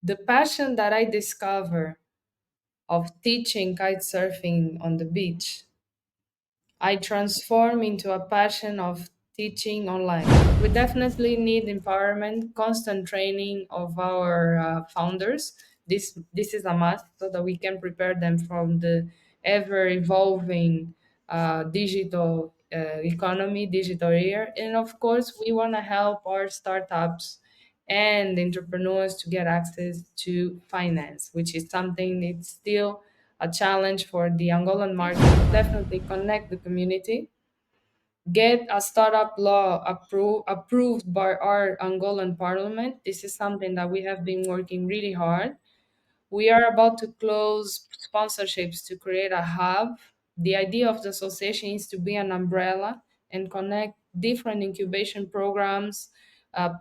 the passion that I discover of teaching kite surfing on the beach, I transform into a passion of teaching online. We definitely need empowerment, constant training of our founders. This is a must so that we can prepare them from the ever evolving digital economy, digital era. And of course, we want to help our startups and entrepreneurs to get access to finance, which is something it's still a challenge for the Angolan market. Definitely connect the community, get a startup law approved by our Angolan parliament. This is something that we have been working really hard. We are about to close sponsorships to create a hub. The idea of the association is to be an umbrella and connect different incubation programs,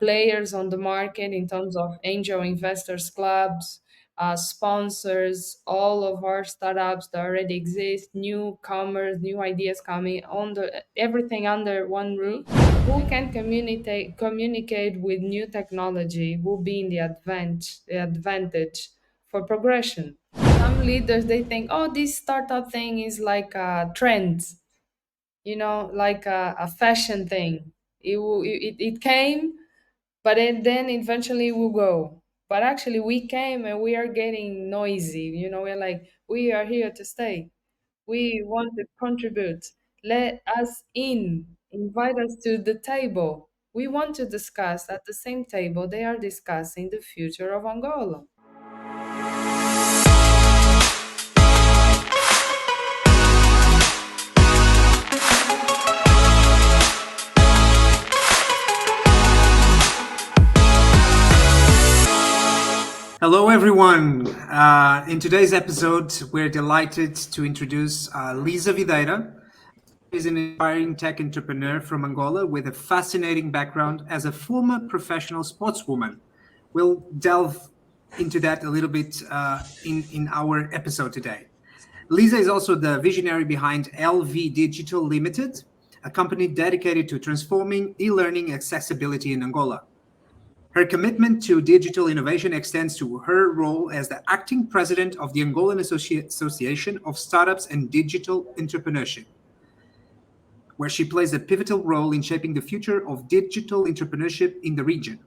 players on the market in terms of angel investors clubs, sponsors, all of our startups that already exist, newcomers, new ideas coming on the everything under one roof. Who can communicate with new technology will be in the advantage for progression. Some leaders they think, oh, this startup thing is like a trend, like a fashion thing. It came, but then eventually it will go. But actually, we came and we are getting noisy. We're like, we are here to stay. We want to contribute. Let us in. Invite us to the table. We want to discuss at the same table they are discussing the future of Angola. Hello, everyone. In today's episode, we're delighted to introduce Lisa Videira. She's an inspiring tech entrepreneur from Angola with a fascinating background as a former professional sportswoman. We'll delve into that a little bit in our episode today. Lisa is also the visionary behind LV Digital Limited, a company dedicated to transforming e-learning accessibility in Angola. Her commitment to digital innovation extends to her role as the acting president of the Angolan Association of Startups and Digital Entrepreneurship, where she plays a pivotal role in shaping the future of digital entrepreneurship in the region.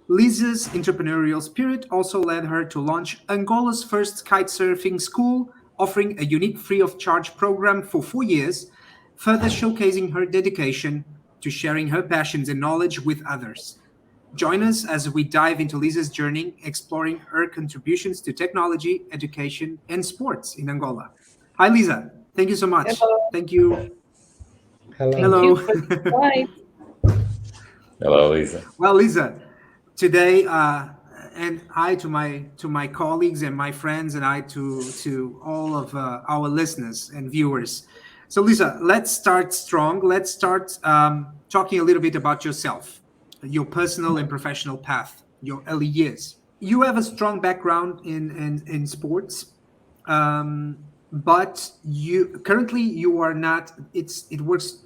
Lisa's entrepreneurial spirit also led her to launch Angola's first kitesurfing school, offering a unique free-of-charge program for 4 years, further showcasing her dedication to sharing her passions and knowledge with others. Join us as we dive into Lisa's journey, exploring her contributions to technology, education, and sports in Angola. Hi, Lisa. Thank you so much. Hello. Thank you. Thank Hello. you Hello. for the invite. Hello, Lisa. Well, Lisa, today, and I to my colleagues and my friends, and I to all of our listeners and viewers. So, Lisa, let's start strong. Let's start talking a little bit about yourself, your personal and professional path, your early years. You have a strong background in sports, but you are not. It works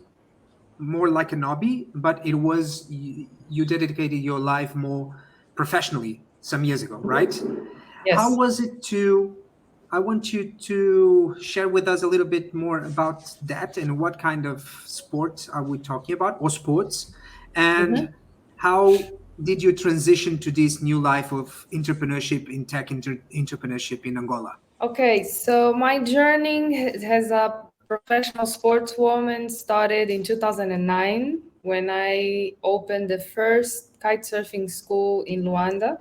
more like a hobby, but you dedicated your life more professionally some years ago, right? How Yes. was it to? I want you to share with us a little bit more about that and what kind of sports are we talking about, or sports, and Mhm. how did you transition to this new life of entrepreneurship in tech entrepreneurship in Angola? Okay, so my journey as a professional sportswoman started in 2009 when I opened the first kitesurfing school in Luanda.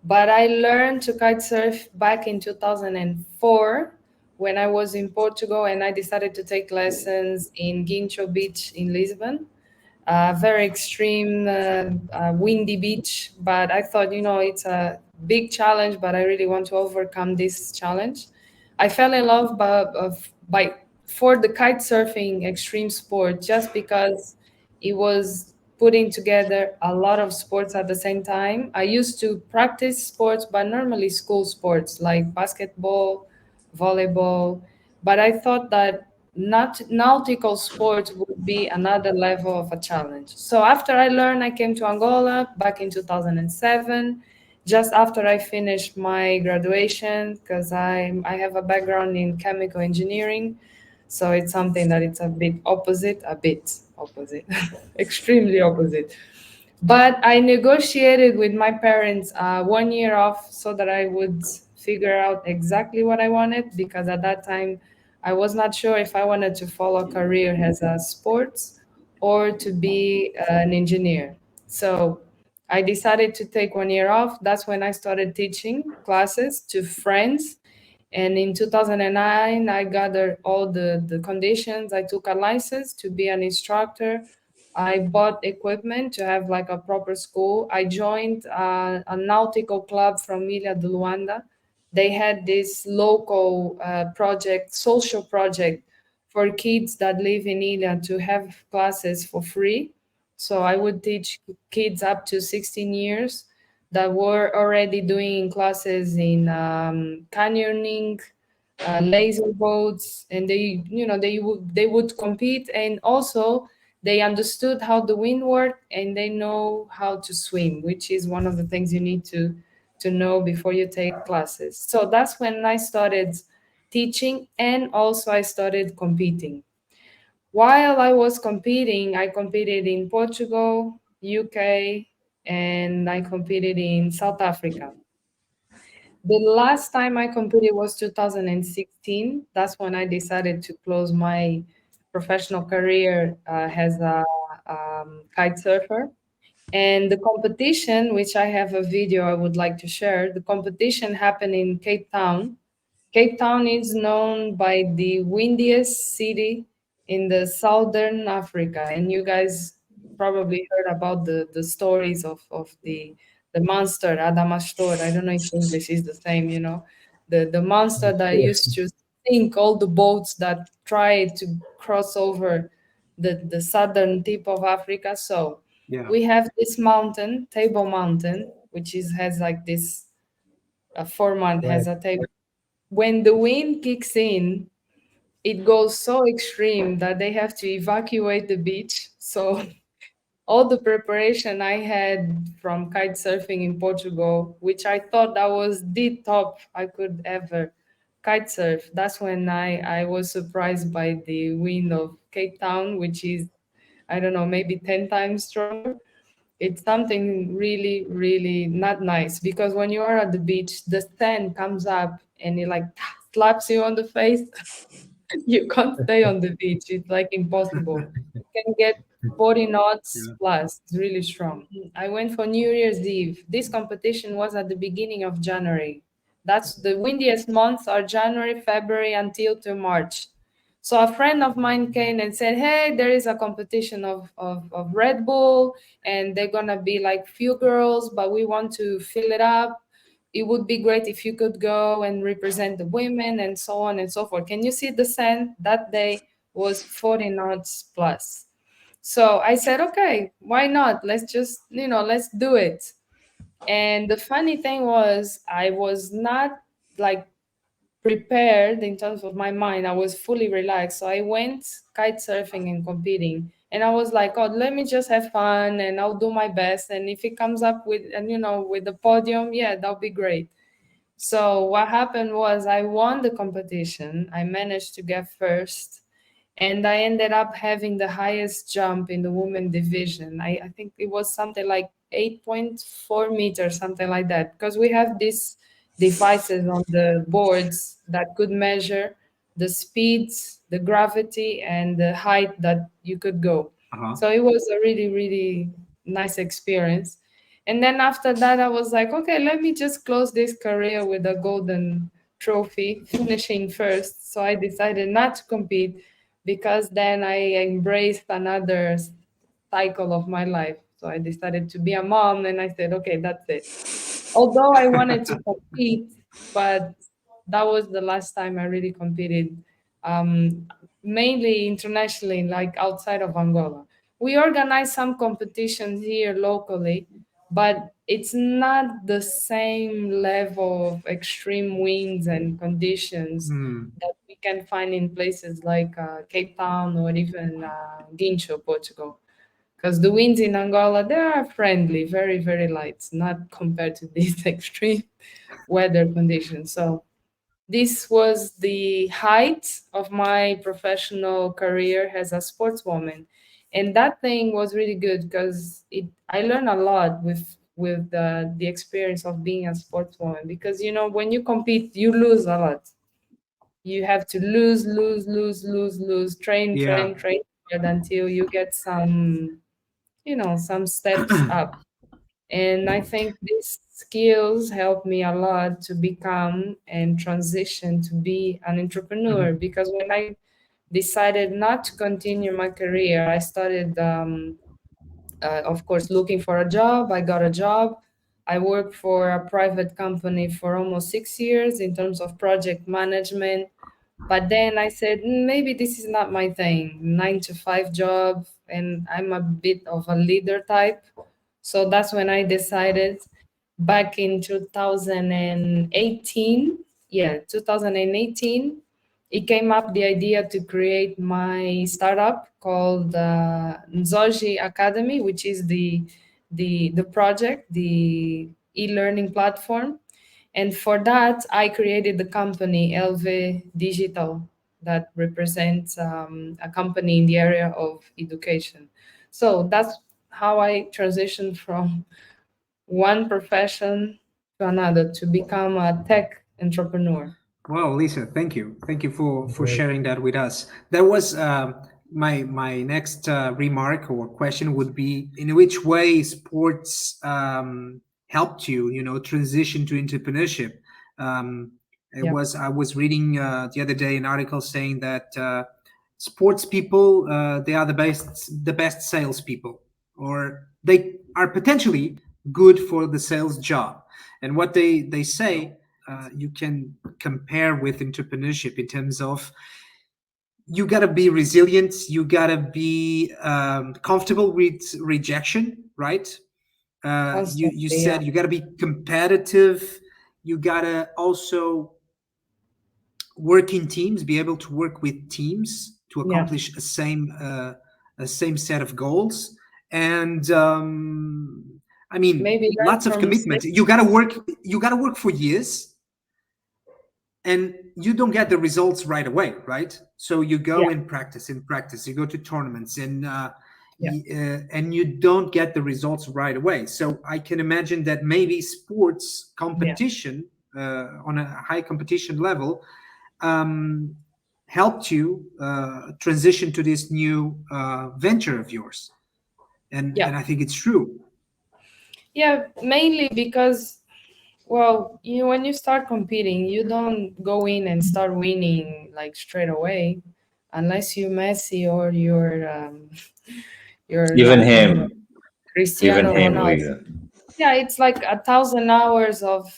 But I learned to kitesurf back in 2004 when I was in Portugal and I decided to take lessons in Guincho Beach in Lisbon. Very extreme, windy beach, but I thought, it's a big challenge, but I really want to overcome this challenge. I fell in love for the kite surfing extreme sport just because it was putting together a lot of sports at the same time. I used to practice sports, but normally school sports like basketball, volleyball, but I thought that not nautical sports would be another level of a challenge. So after I learned, I came to Angola back in 2007, just after I finished my graduation, because I have a background in chemical engineering. So it's something that it's a bit opposite, extremely opposite. But I negotiated with my parents 1 year off so that I would figure out exactly what I wanted, because at that time I was not sure if I wanted to follow a career as a sports or to be an engineer. So I decided to take 1 year off. That's when I started teaching classes to friends. And in 2009, I gathered all the conditions. I took a license to be an instructor. I bought equipment to have like a proper school. I joined a nautical club from Ilha de Luanda. They had this local project, social project for kids that live in Ilha to have classes for free. So I would teach kids up to 16 years that were already doing classes in canyoning, laser boats, and they would compete, and also they understood how the wind worked, and they know how to swim, which is one of the things you need to know before you take classes. So that's when I started teaching, and also I started competing. While I was competing, I competed in Portugal, UK, and I competed in South Africa. The last time I competed was 2016. That's when I decided to close my professional career as a kite surfer. And the competition, which I have a video I would like to share, the competition happened in Cape Town. Cape Town is known by the windiest city in the southern Africa, and you guys probably heard about the stories of the monster Adamastor. I don't know if English is the same, the monster that used to sink all the boats that try to cross over the southern tip of Africa. So Yeah. we have this mountain, Table Mountain, which has like this format, Right. has a table. When the wind kicks in, it goes so extreme that they have to evacuate the beach. So all the preparation I had from kite surfing in Portugal, which I thought that was the top I could ever kite surf, that's when I was surprised by the wind of Cape Town, which is, I don't know, maybe 10 times stronger. It's something really, really not nice, because when you are at the beach, the sand comes up and it like slaps you on the face. You can't stay on the beach. It's like impossible. You can get 40 knots Yeah. plus. It's really strong. I went for New Year's Eve. This competition was at the beginning of January. That's the windiest months are January, February until to March. So a friend of mine came and said, "Hey, there is a competition of Red Bull, and they're gonna be like few girls, but we want to fill it up. It would be great if you could go and represent the women and so on and so forth. Can you see the sand?" That day was 40 knots plus. So I said, okay, why not? Let's do it. And the funny thing was, I was not like prepared in terms of my mind. I was fully relaxed. So I went kite surfing and competing. And I was like, oh, let me just have fun and I'll do my best. And if it comes up with the podium, yeah, that'll be great. So what happened was I won the competition. I managed to get first, and I ended up having the highest jump in the women division. I think it was something like 8.4 meters, something like that, because we have these devices on the boards that could measure the speeds, the gravity, and the height that you could go. Uh-huh. So it was a really, really nice experience. And then after that, I was like, okay, let me just close this career with a golden trophy, finishing first. So I decided not to compete, because then I embraced another cycle of my life. So I decided to be a mom, and I said, okay, that's it. Although I wanted to compete, but that was the last time I really competed, um, mainly internationally, like outside of Angola. We organize some competitions here locally, but it's not the same level of extreme winds and conditions Hmm. that we can find in places like Cape Town or even Guincho, Portugal. because the winds in Angola, they are friendly, very, very light, not compared to these extreme weather conditions. So this was the height of my professional career as a sportswoman. And that thing was really good because it I learned a lot with the experience of being a sportswoman, because when you compete you lose a lot. You have to lose, train, Yeah. train, train hard until you get some steps up. And I think these skills help me a lot to become and transition to be an entrepreneur, Mhm. because when I decided not to continue my career, I started, of course, looking for a job. I got a job. I worked for a private company for almost 6 years in terms of project management. But then I said, maybe this is not my thing, 9 to 5 job, and I'm a bit of a leader type. So that's when I decided back in 2018. Yeah, 2018, it came up the idea to create my startup called Nzoji Academy, which is the project, the e-learning platform. And for that, I created the company LV Digital, that represents a company in the area of education. So that's how I transitioned from one profession to another to become a tech entrepreneur. Well, Lisa, thank you. Thank you for Great. sharing that with us. That was my next remark or question would be, in which way sports helped you, transition to entrepreneurship. Um, Yeah, I was reading the other day an article saying that sports people, they are the best salespeople, or they are potentially good for the sales job. And what they say, you can compare with entrepreneurship in terms of, you got to be resilient, you got to be comfortable with rejection, right? You constantly. Yeah, said you got to be competitive, you got to also work in teams, be able to work with teams to yeah. accomplish a same set of goals. And I mean, Maybe learn lots of from commitment. mistakes. You got to work for years, and you don't get the results right away, right? So you go Yeah, and practice, you go to tournaments, and yeah, and you don't get the results right away. So I can imagine that maybe sports yeah, competition, on a high competition level, um, helped you transition to this new venture of yours. And yeah. I think it's true. Yeah, mainly because, well, when you start competing, you don't go in and start winning like straight away, unless you're Messi or you're Even like, him, even Cristiano him, Ronaldo. Lisa. Yeah, it's like 1,000 hours of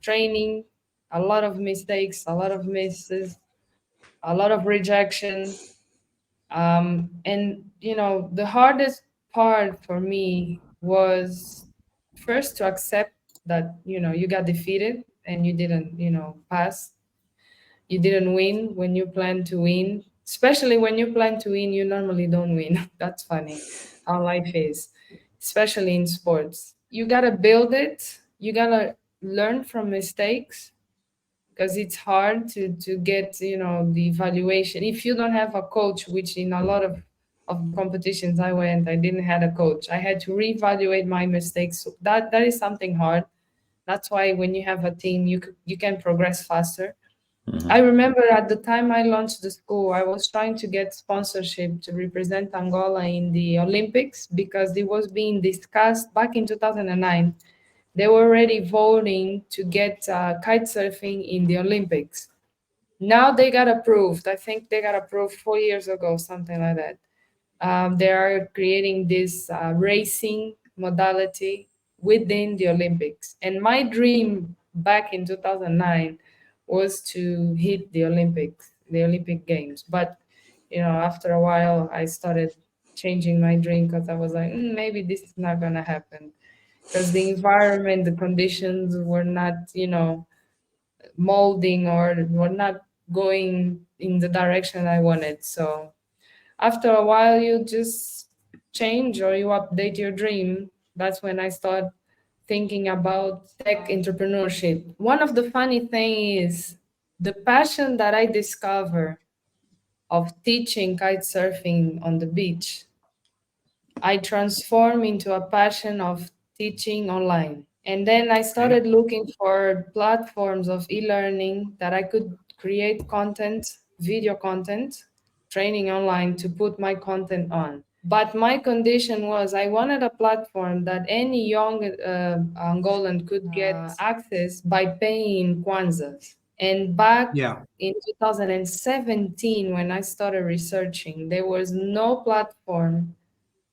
training, a lot of mistakes, a lot of misses, a lot of rejection. And the hardest part for me was first to accept that you got defeated and you didn't pass. You didn't win when you plan to win. Especially when you plan to win, you normally don't win. That's funny how life is, especially in sports. You gotta build it. You gotta learn from mistakes, because it's hard to get the evaluation if you don't have a coach, which in a lot of the competitions I went, I didn't have a coach. I had to reevaluate my mistakes. So that is something hard. That's why when you have a team, you can progress faster. I Mhm. remember at the time I launched the school, I was trying to get sponsorship to represent Angola in the Olympics, because it was being discussed back in 2009. They were already voting to get kite surfing in the Olympics. Now they got approved. I think they got approved 4 years ago, something like that. They are creating this racing modality within the Olympics. And my dream back in 2009 was to hit the Olympic Games. But, after a while, I started changing my dream, because I was like, maybe this is not going to happen, because the environment, the conditions were not, molding, or were not going in the direction I wanted. So after a while, you just change or you update your dream. That's when I start thinking about tech entrepreneurship. One of the funny thing is the passion that I discover of teaching kite surfing on the beach, I transform into a passion of teaching online. And then I Okay. started looking for platforms of e-learning that I could create content, video content, training online to put my content on. But my condition was I wanted a platform that any young Angolan could get access by paying kwanzas. And back Yeah. in 2017, when I started researching, there was no platform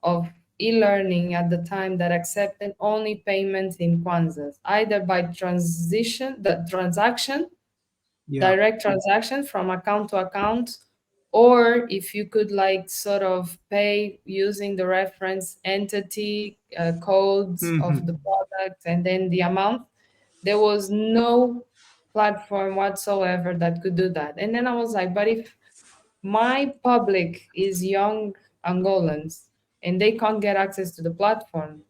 of e-learning at the time that accepted only payments in kwanzas, either by the transaction, Yeah. direct transaction from account to account, or if you could like sort of pay using the reference entity codes of the Hmm. product and then the amount. There was no platform whatsoever that could do that. And then I was like, but if my public is young Angolans and they can't get access to the platform.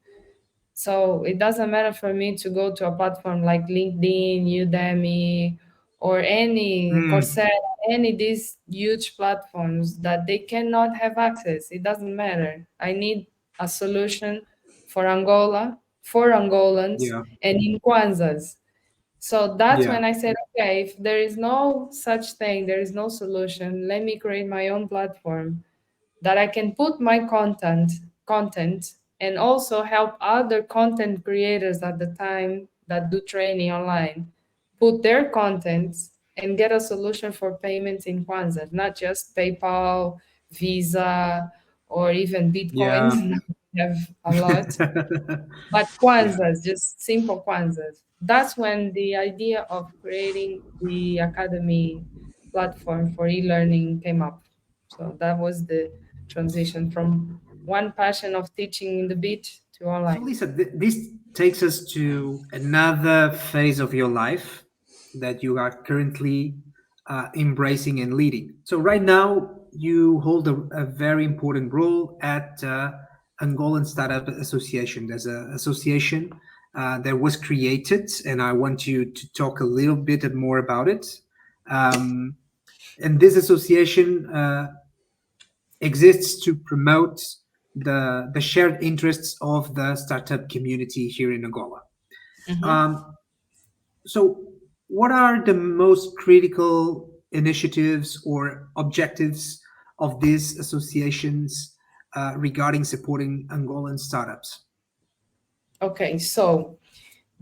So it doesn't matter for me to go to a platform like LinkedIn, Udemy, or any Mm. Coursera, any these huge platforms that they cannot have access. It doesn't matter. I need a solution for Angola, for Angolans, Yeah. and in Kwanzas. So that's Yeah. when I said, okay, if there is no such thing, there is no solution, let me create my own platform that I can put my content and also help other content creators at the time that do training online put their contents and get a solution for payments in Kwanzaa, not just PayPal, Visa, or even Bitcoins. Yeah. We have a lot. But Yeah. Kwanzas, just simple Kwanzas. That's when the idea of creating the academy platform for e-learning came up. So that was the transition from one passion of teaching in the beach to So, online. Lisa, this takes us to another phase of your life that you are currently embracing and leading. So, right now, you hold a very important role at Angolan Startup Association. There's an association that was created, and I want you to talk a little bit more about it. Um, and this association exists to promote the shared interests of the startup community here in Angola. Mhm. Um, so, what are the most critical initiatives or objectives of these associations regarding supporting Angolan startups? Okay, so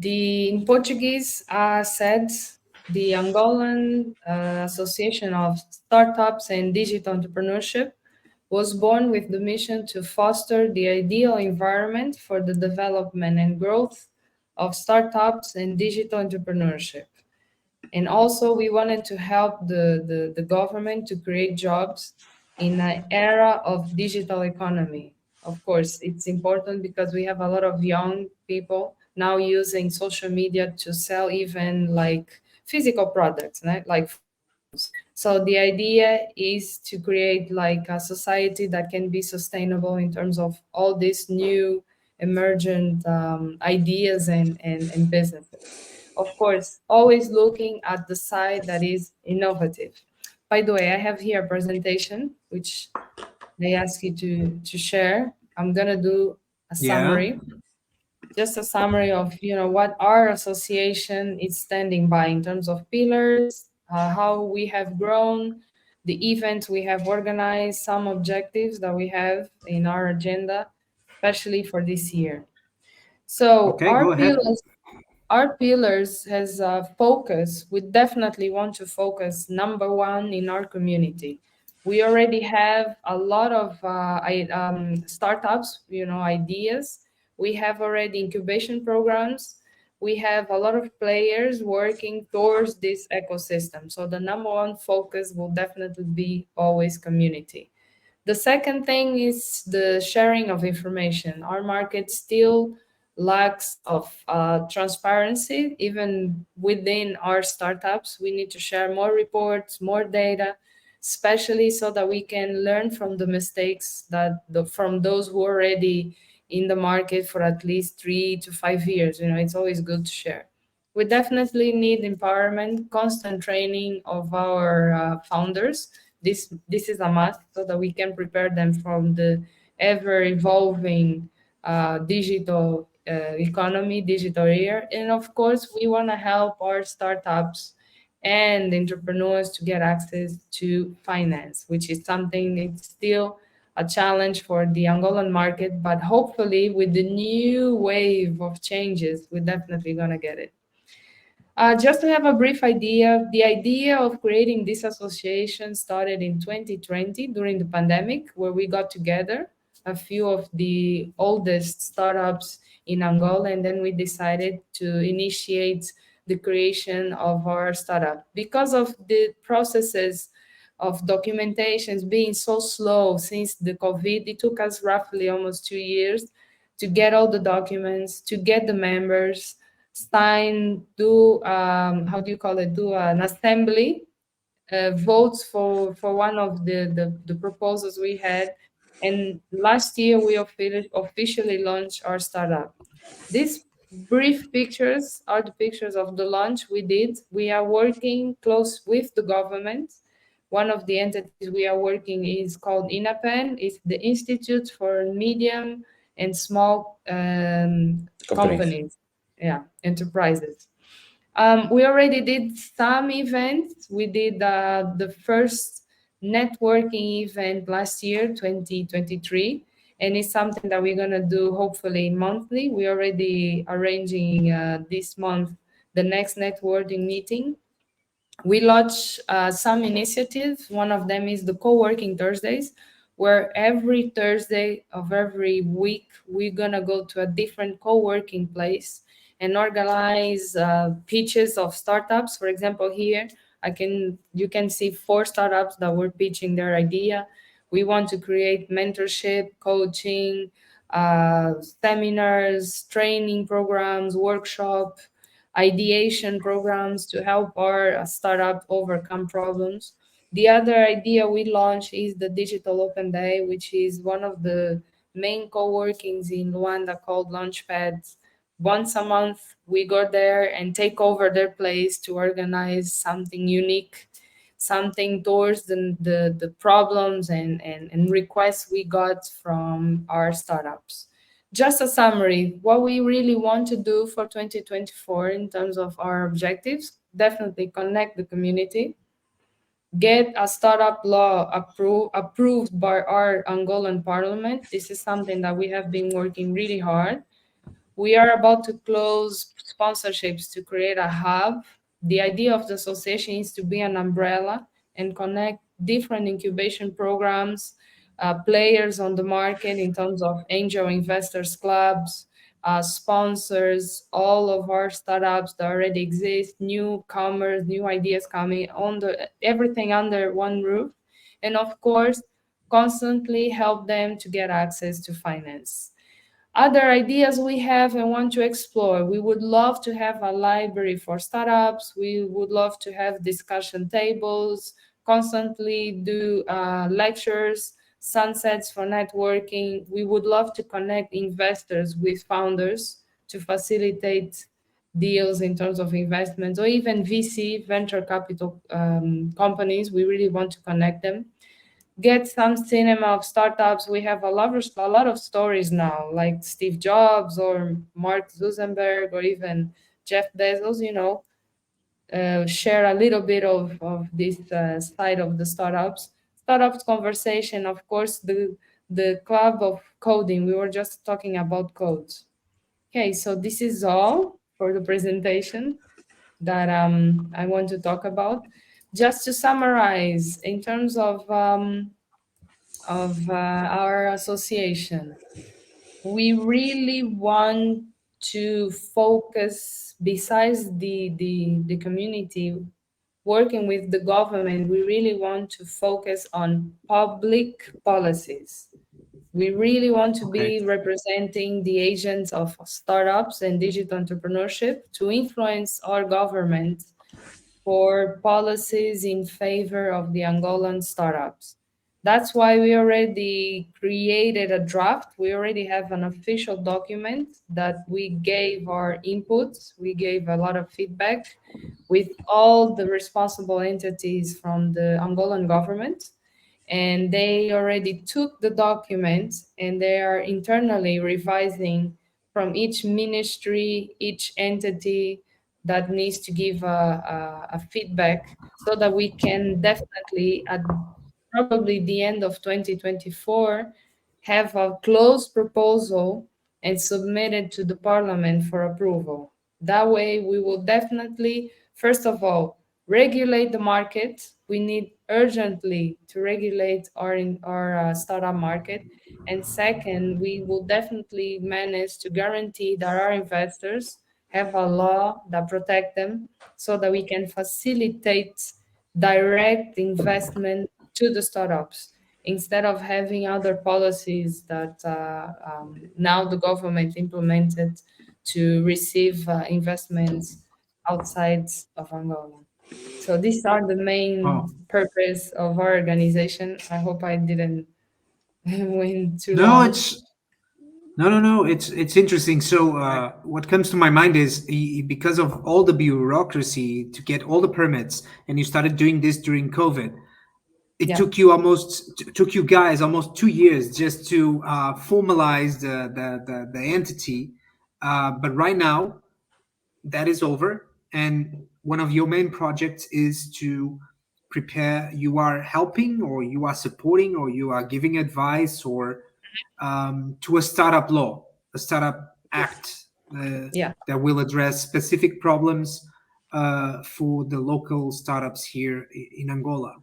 in Portuguese, said the Angolan Association of Startups and Digital Entrepreneurship was born with the mission to foster the ideal environment for the development and growth of startups and digital entrepreneurship. And also, we wanted to help the government to create jobs in an era of digital economy. Of course, it's important because we have a lot of young people now using social media to sell even like physical products, right? Like so the idea is to create like a society that can be sustainable in terms of all these new emergent ideas and businesses. Of course, always looking at the side that is innovative. By the way, I have here a presentation which I ask you to share. I'm gonna do a Yeah. summary, just a summary of what our association is standing by in terms of pillars, how we have grown, the events we have organized, some objectives that we have in our agenda, especially for this year. So Okay, go ahead. our pillars has a focus. We definitely want to focus number one in our community. We already have a lot of startups, ideas. We have already incubation programs. We have a lot of players working towards this ecosystem. So the number one focus will definitely be always community. The second thing is the sharing of information. Our market still lacks of transparency, even within our startups. We need to share more reports, more data especially so that we can learn from the mistakes from those who are already in the market for at least 3 to 5 years. It's always good to share. We definitely need empowerment, constant training of our founders. This is a must so that we can prepare them from the ever evolving digital economy, digital era. And of course, we want to help our startups and entrepreneurs to get access to finance, which is something it's still a challenge for the Angolan market, but hopefully with the new wave of changes, we're definitely gonna get it. Just to have a brief idea, the idea of creating this association started in 2020 during the pandemic, where we got together a few of the oldest startups in Angola, and then we decided to initiate the creation of our startup. Because of the processes of documentations being so slow since the COVID, it took us roughly almost 2 years to get all the documents, to get the members, sign, do how do you call it? Do an assembly, votes for one of the proposals we had, and last year we officially launched our startup. These brief pictures are the pictures of the launch we did. We are working close with the government. One of the entities we are working is called INAPEN. It's the Institute for Medium and Small Companies. Companies, yeah, enterprises. We already did some events. We did the first networking event last year, 2023, and it's something that we're gonna do hopefully monthly. We're already arranging this month the next networking meeting. We launch some initiatives. One of them is the co-working Thursdays, where every Thursday of every week we're gonna go to a different co-working place and organize pitches of startups. For example, here you can see 4 startups that were pitching their idea. We want to create mentorship, coaching, seminars, training programs, workshop, ideation programs to help our startup overcome problems. The other idea we launched is the Digital Open Day, which is one of the main co-workings in Luanda called Launchpads. Once a month, we go there and take over their place to organize something unique, something towards the problems and requests we got from our startups. Just a summary, what we really want to do for 2024 in terms of our objectives: definitely connect the community, get a startup law approved by our Angolan parliament. This is something that we have been working really hard. We are about to close sponsorships to create a hub. The idea of the association is to be an umbrella and connect different incubation programs, players on the market in terms of angel investors clubs, sponsors, all of our startups that already exist, newcomers, new ideas coming on everything under one roof, and of course, constantly help them to get access to finance. Other ideas we have and want to explore: we would love to have a library for startups. We would love to have discussion tables, constantly do lectures, sunsets for networking. We would love to connect investors with founders to facilitate deals in terms of investments, or even VC, venture capital companies. We really want to connect them. Get some cinema of startups. We have a lot of stories now, like Steve Jobs or Mark Zuckerberg or even Jeff Bezos. Share a little bit of this side of the startups conversation. Of course, the club of coding. We were just talking about codes. Okay, so this is all for the presentation that I want to talk about. Just to summarize, in terms of our association, we really want to focus, besides the community, working with the government. We really want to focus on public policies. We really want to Okay. be representing the agents of startups and digital entrepreneurship to influence our government for policies in favor of the Angolan startups. That's why we already created a draft. We already have an official document that we gave our inputs. We gave a lot of feedback with all the responsible entities from the Angolan government, and they already took the document and they are internally revising from each ministry, each entity that needs to give a feedback so that we can definitely at probably the end of 2024 have a closed proposal and submit it to the parliament for approval. That way we will definitely, first of all, regulate the market. We need urgently to regulate our startup market. And second, we will definitely manage to guarantee that our investors have a law that protect them so that we can facilitate direct investment to the startups instead of having other policies that now the government implemented to receive investments outside of Angola. So these are the main Oh, purpose of our organization. I hope I didn't went too no, long. it's no. It's interesting. So, what comes to my mind is because of all the bureaucracy to get all the permits, and you started doing this during COVID. It Yeah. took you guys almost 2 years just to formalize the entity. But right now, that is over, and one of your main projects is to prepare. You are helping, or you are supporting, or you are giving advice, or to a startup law, a startup act Yeah. that will address specific problems for the local startups here in Angola.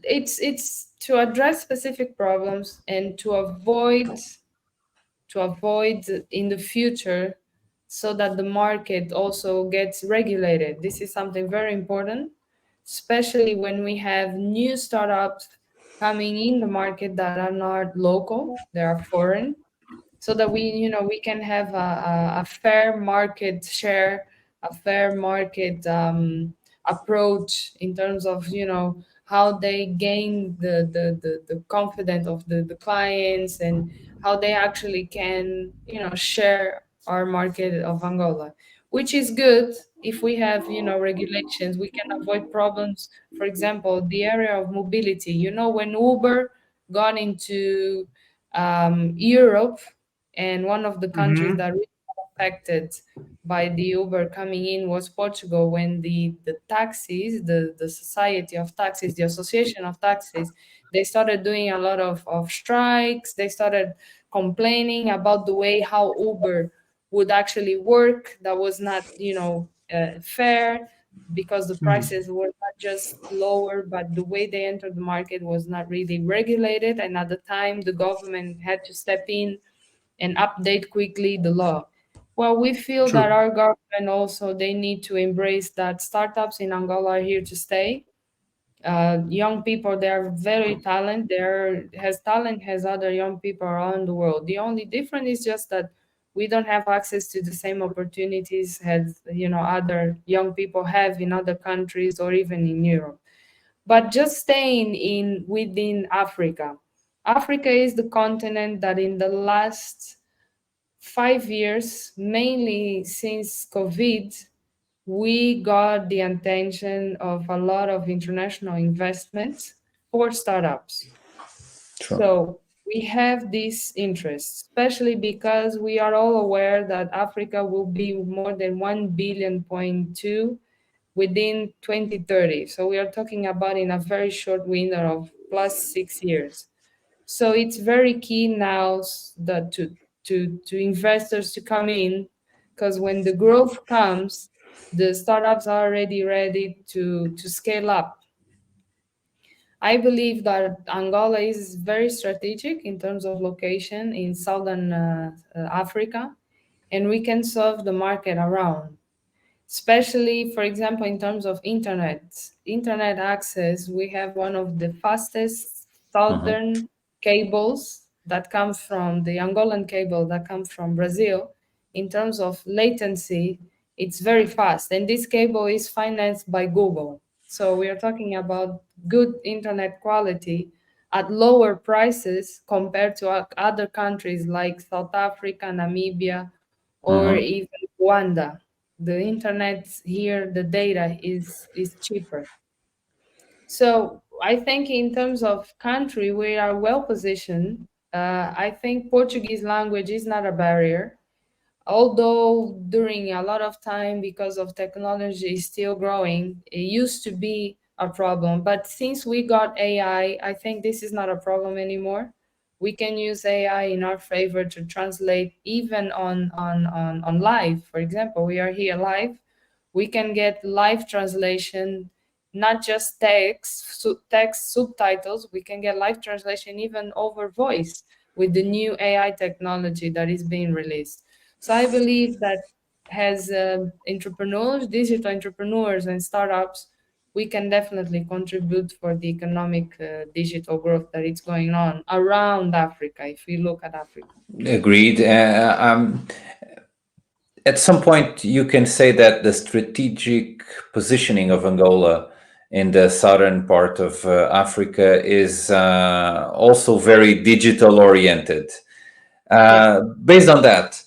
It's to address specific problems and to avoid in the future so that the market also gets regulated. This is something very important, especially when we have new startups coming in the market that are not local, they are foreign, so that we can have a fair market share, a fair market approach in terms of how they gain the confidence of the clients, and how they actually can share our market of Angola, which is good. If we have regulations, we can avoid problems. For example, the area of mobility, when Uber got into Europe, and one of the countries that Hmm. really affected by the Uber coming in was Portugal, when the taxis, the society of taxis, the association of taxis, they started doing a lot of strikes. They started complaining about the way how Uber would actually work. That was not, fair, because the prices were not just lower, but the way they entered the market was not really regulated. And at the time, the government had to step in and update quickly the law. Well, we feel that True. our government also, they need to embrace that startups in Angola are here to stay. Young people, they are very talented. They're has talent has other young people around the world. The only difference is just that we don't have access to the same opportunities as other young people have in other countries or even in Europe. But just staying in within Africa. Africa is the continent that in the last 5 years, mainly since COVID, we got the attention of a lot of international investments for startups. Sure. So we have this interest, especially because we are all aware that Africa will be more than 1 billion point 2 within 2030. So we are talking about in a very short window of plus 6 years. So it's very key now that to investors to come in, because when the growth comes, the startups are already ready to scale up. I believe that Angola is very strategic in terms of location in southern Africa, and we can serve the market around, especially, for example, in terms of internet access. We have one of the fastest Hmm. southern cables that comes from the Angolan cable that comes from Brazil. In terms of latency, it's very fast, and this cable is financed by Google. So we are talking about good internet quality at lower prices compared to other countries like South Africa, Namibia, or Mm-hmm. even Rwanda. The internet here, the data is cheaper. So I think in terms of country, we are well positioned. I think Portuguese language is not a barrier, although during a lot of time because of technology is still growing. It used to be a problem, but since we got ai, I think this is not a problem anymore. We can use ai in our favor to translate even on live. For example, we are here live, we can get live translation, not just text subtitles. We can get live translation even over voice with the new ai technology that is being released. So I believe that as entrepreneurs, digital entrepreneurs and startups, we can definitely contribute for the economic digital growth that is going on around Africa, if we look at Africa. Agreed. At some point, you can say that the strategic positioning of Angola in the southern part of Africa is also very digital oriented. Yeah. Based on that,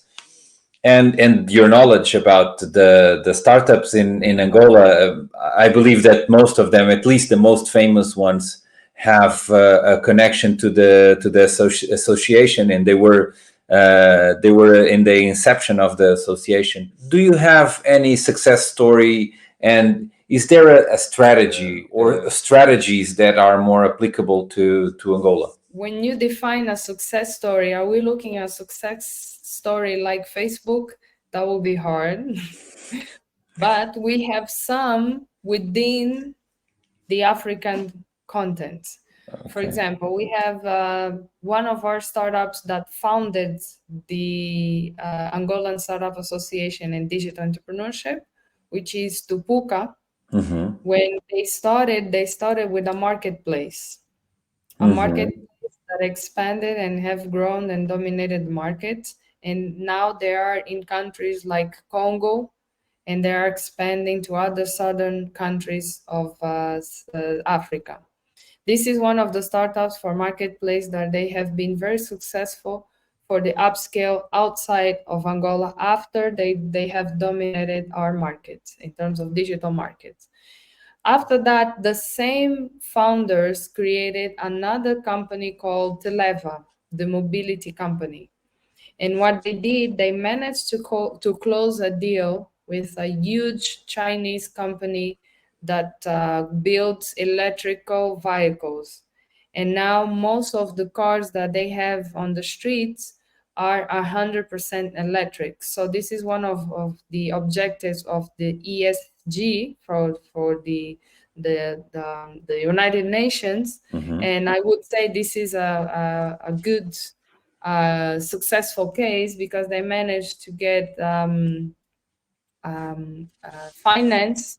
and your knowledge about the startups in Angola, I believe that most of them, at least the most famous ones, have a connection to the association, and they were in the inception of the association. Do you have any success story, and is there a strategy or strategies that are more applicable to Angola? When you define a success story, are we looking at a success story like Facebook? That will be hard. But we have some within the African content. For Okay. example, we have one of our startups that founded the Angolan Startup Association in Digital Entrepreneurship, which is Tupuka. Mm-hmm. When they started with a Mm-hmm. marketplace that expanded and have grown and dominated the market. And now they are in countries like Congo, and they are expanding to other southern countries of Africa. This is one of the startups for marketplace that they have been very successful for the upscale outside of Angola after they have dominated our markets in terms of digital markets. After that, the same founders created another company called Televa, the mobility company. And what they did, they managed to close a deal with a huge Chinese company that builds electrical vehicles. And now most of the cars that they have on the streets are 100% electric. So this is one of the objectives of the ESG for the United Nations. Mm-hmm. And I would say this is a good successful case because they managed to get finance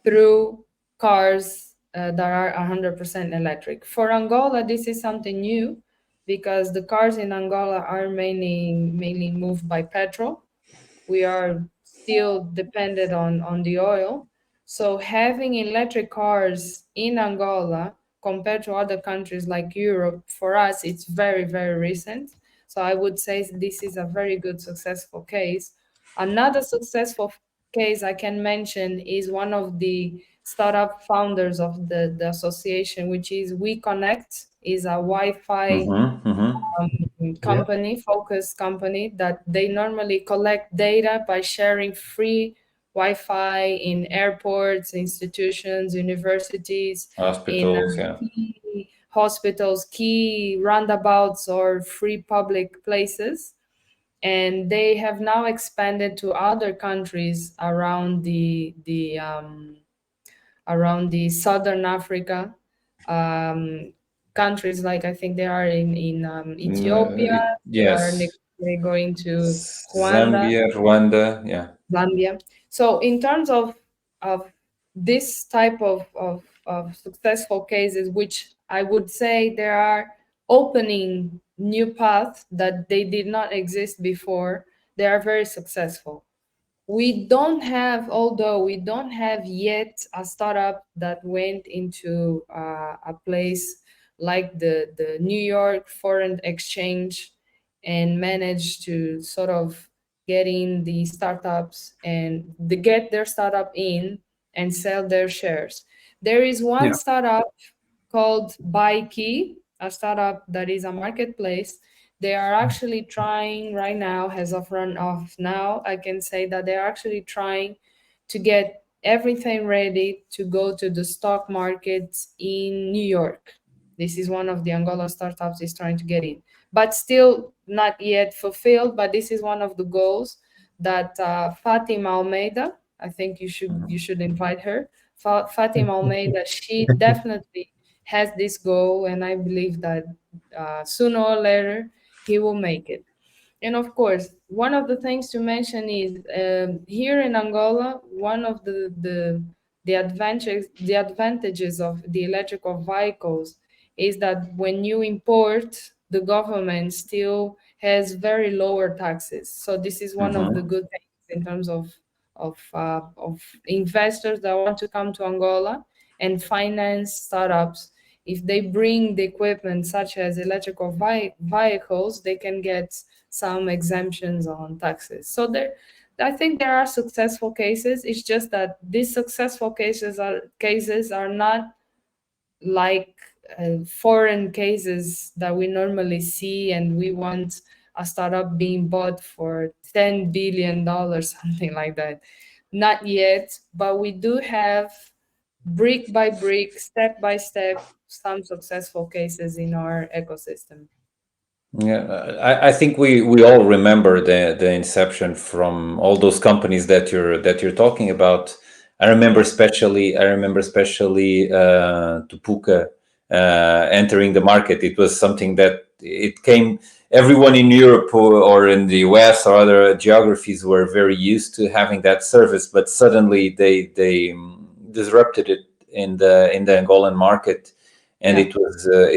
through cars that are 100% electric. For Angola, this is something new because the cars in Angola are mainly moved by petrol. We are still dependent on the oil. So having electric cars in Angola compared to other countries like Europe, for us, it's very, very recent. So I would say this is a very good successful case. Another successful case I can mention is one of the startup founders of the association, which is We Connect, is a Wi-Fi Mm-hmm. Mm-hmm. Yeah. company, focused company, that they normally collect data by sharing free Wi-Fi in airports, institutions, universities, in Hospitals, yeah. key hospitals, key roundabouts, or free public places. And they have now expanded to other countries around the southern Africa, um, countries like, I think they are in Ethiopia. They are Yes. they're going to Rwanda, Zambia, Rwanda, yeah. Zambia. So in terms of this type of successful cases, which I would say there are opening new paths that they did not exist before, they are very successful. We don't have, although we don't have yet a startup that went into a place like the New York Foreign Exchange and managed to sort of get in the startups and get their startup in and sell their shares. There is one Yeah. startup called BuyKey, a startup that is a marketplace. They are actually trying right now, as of run off now, I can say that they're actually trying to get everything ready to go to the stock markets in New York. This is one of the Angola startups is trying to get in, but still not yet fulfilled. But this is one of the goals that Fatima Almeida, I think you should invite her. Fatima Almeida, she definitely has this goal, and I believe that sooner or later he will make it. And of course, one of the things to mention is here in Angola, one of the advantages of the electrical vehicles is that when you import, the government still has very lower taxes. So this is one of the Mhm. good things in terms of investors that want to come to Angola and finance startups. If they bring the equipment such as electrical vehicles, they can get some exemptions on taxes. So I think there are successful cases. It's just that these successful cases are not like foreign cases that we normally see, and we want a startup being bought for $10 billion, something like that. Not yet, but we do have brick by brick, step by step, some successful cases in our ecosystem. Yeah, I think we all remember the inception from all those companies that you're talking about. I remember especially Tupuka entering the market. It was something that it came. Everyone in Europe or in the US or other geographies were very used to having that service, but suddenly they disrupted it in the Angolan market, and Yeah.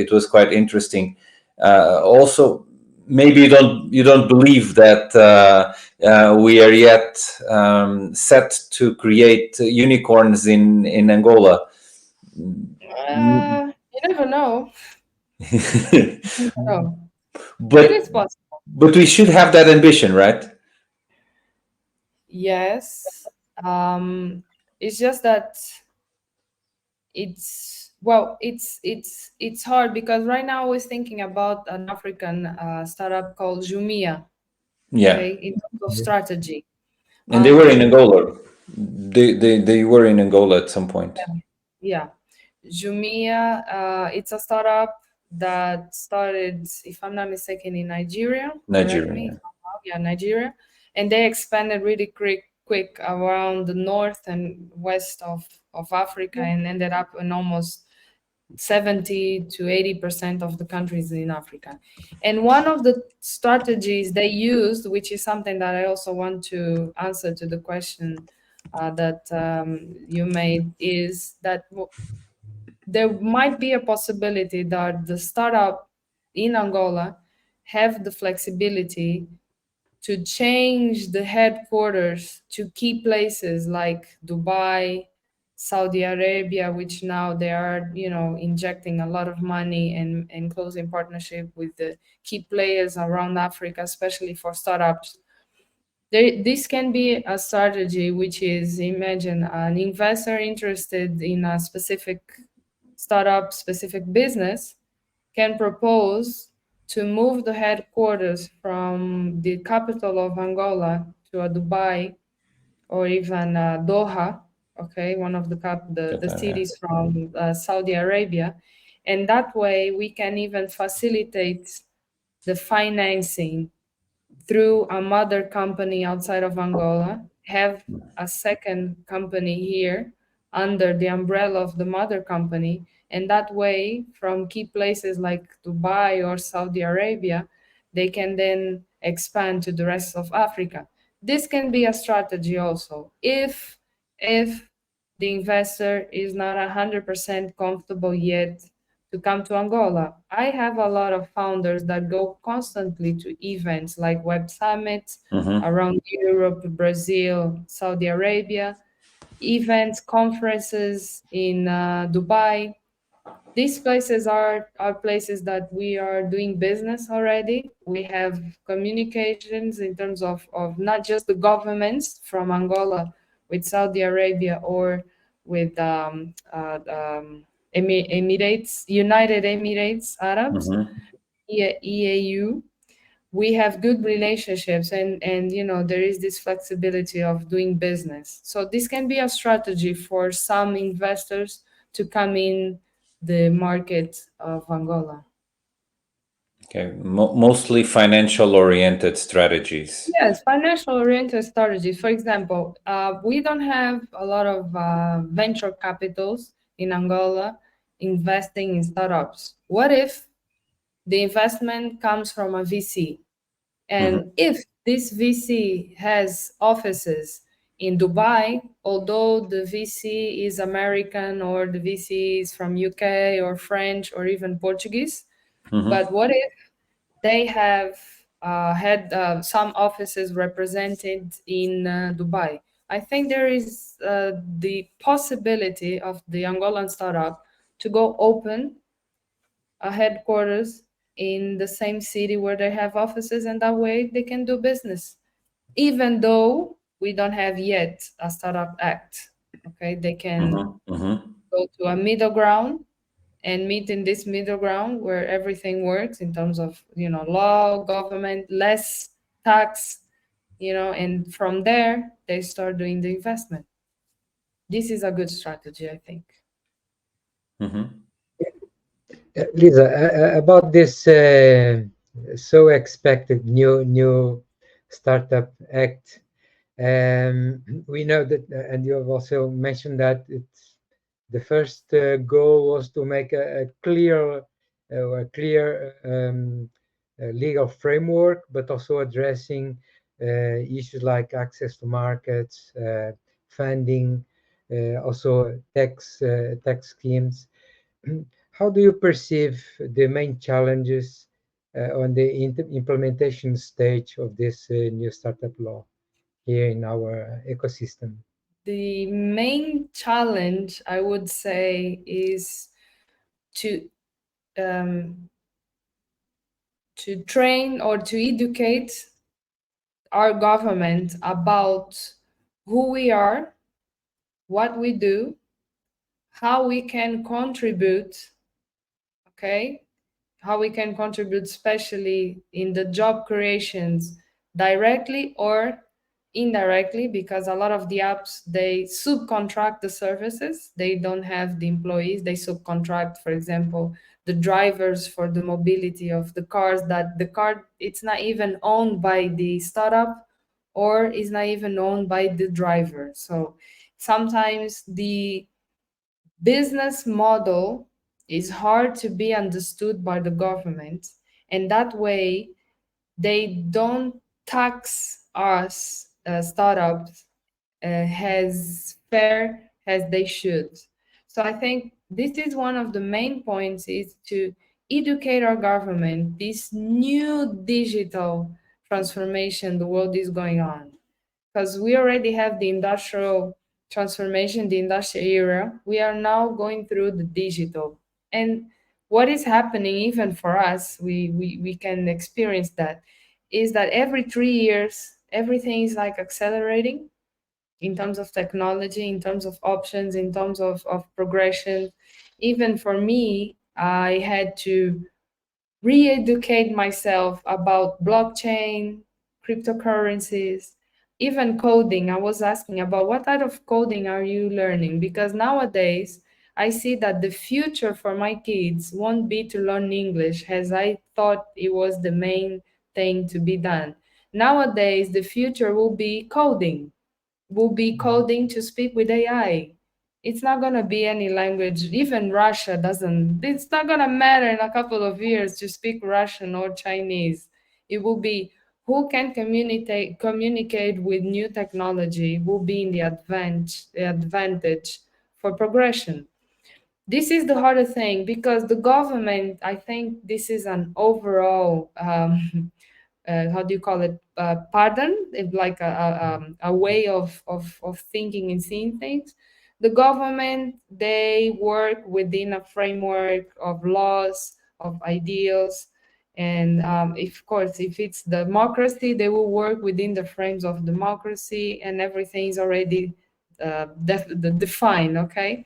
it was quite interesting. Also, maybe you don't believe that we are yet set to create unicorns in Angola. You never know. You never know. It but is possible. but we should have that ambition, right? Yes. It's just that it's hard because right now I was thinking about an African startup called Jumia. Yeah, Okay, in terms of strategy. and they were in Jumia, Angola. They were in Angola at some point. yeah. Jumia, it's a startup that started, if I'm not mistaken, in Nigeria. Correct me. Nigeria. Yeah, Nigeria, and they expanded really quick around the north and west of Africa and ended up in almost 70 to 80% of the countries in Africa. And one of the strategies they used, which is something that I also want to answer to the question that you made, is that there might be a possibility that the startup in Angola have the flexibility to change the headquarters to key places like Dubai, Saudi Arabia, which now they are, injecting a lot of money and closing partnership with the key players around Africa, especially for startups. This can be a strategy, which is, imagine an investor interested in a specific startup, specific business, can propose to move the headquarters from the capital of Angola to a Dubai or even Doha, okay, one of the Yeah. cities from Saudi Arabia. And that way we can even facilitate the financing through a mother company outside of Angola, have a second company here under the umbrella of the mother company. And that way, from key places like Dubai or Saudi Arabia, they can then expand to the rest of Africa. This can be a strategy also. If the investor is not 100% comfortable yet to come to Angola. I have a lot of founders that go constantly to events like Web Summits Mm-hmm. around Europe, Brazil, Saudi Arabia, events, conferences in Dubai. These places are places that we are doing business already. We have communications in terms of not just the governments from Angola with Saudi Arabia or with Emirates, United Emirates Arabs, Mm-hmm. EAU. We have good relationships, and there is this flexibility of doing business, so this can be a strategy for some investors to come in the market of Angola. Okay, mostly financial oriented strategies. Yes, financial oriented strategies. For example, we don't have a lot of venture capitals in Angola investing in startups. What if the investment comes from a VC? Mm-hmm. And if this VC has offices in Dubai, although the VC is American or the VC is from UK or French or even Portuguese, Mm-hmm. but what if they have had some offices represented in Dubai? I think there is the possibility of the Angolan startup to go open a headquarters in the same city where they have offices, and that way they can do business even though we don't have yet a startup act. Okay, they can Mm-hmm. Mm-hmm. go to a middle ground and meet in this middle ground where everything works in terms of law, government, less tax, and from there they start doing the investment. This is a good strategy, I think. Mm-hmm. Lisa, about this so expected new startup act, we know that, and you have also mentioned that it's the first goal was to make a clear legal framework, but also addressing issues like access to markets, funding, also tax schemes. How do you perceive the main challenges on the implementation stage of this new startup law here in our ecosystem? The main challenge, I would say, is to um, to train or to educate our government about who we are, what we do, how we can contribute, okay? How we can contribute, especially in the job creations, directly or indirectly, because a lot of the apps, they subcontract the services. They don't have the employees. They subcontract, for example, the drivers for the mobility of the cars, that the car, it's not even owned by the startup or is not even owned by the driver. So sometimes the business model is hard to be understood by the government, and that way they don't tax us startups as fair as they should. So I think this is one of the main points, is to educate our government this new digital transformation the world is going on, because we already have the industrial transformation, the industrial era. We are now going through the digital. And what is happening, even for us, we can experience that, is that every 3 years, everything is like accelerating in terms of technology, in terms of options, in terms of progression. Even for me, I had to re-educate myself about blockchain, cryptocurrencies, even coding. I was asking about what type of coding are you learning? Because nowadays I see that the future for my kids won't be to learn English as I thought it was the main thing to be done. Nowadays, the future will be coding to speak with AI. It's not going to be any language. Even Russia doesn't, it's not going to matter in a couple of years to speak Russian or Chinese. It will be who can communicate with new technology will be in the advantage for progression. This is the hardest thing because the government, I think this is an overall, how do you call it, pardon, if like a way of thinking and seeing things. The government, they work within a framework of laws, of ideals, and if, of course, if it's democracy, they will work within the frames of democracy, and everything is already defined. Okay,